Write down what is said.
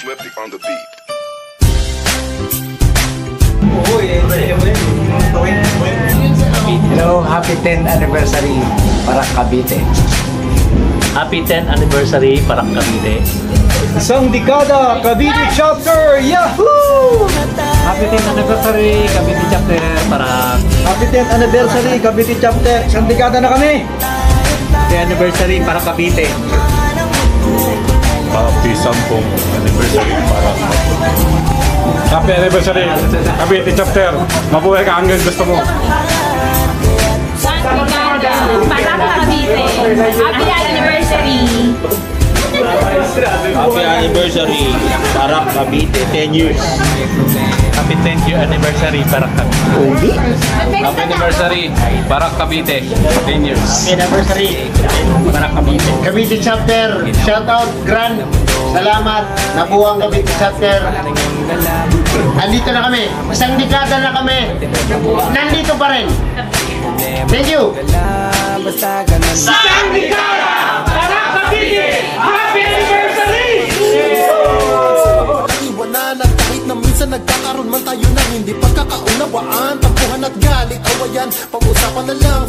Swifty on the beat. Hello, happy 10th anniversary Parak Cavite. Happy 10th anniversary, Parak Cavite. Isang dekada, Cavite Chapter! Yahoo! Happy 10th anniversary, Cavite Chapter, Parak. Happy 10th anniversary, Cavite Chapter! Isang dekada na kami! Happy anniversary, Parak Cavite. Happy 10th anniversary Parak. Happy anniversary Cavite Chapter. Mabuhay ka hanggang gusto mo. Parak Cavite. Happy anniversary. Happy anniversary, Parak Cavite, 10 years. Happy 10th year anniversary, Parak Cavite. Happy anniversary, Parak Cavite, 10 years. Happy anniversary, Parak Cavite. Cavite Chapter, shout out, Grand. Salamat, nabuwang Cavite Chapter. Andito na kami, isang dekada na kami. Nandito pa rin. Thank you. Isang dekada, Parak Cavite, happy anniversary! Iwanan at kahit na minsan nagkakaroon man tayo ng hindi pagkakaunawaan, tampuhan at galit, awayan, pag-usapan na lang.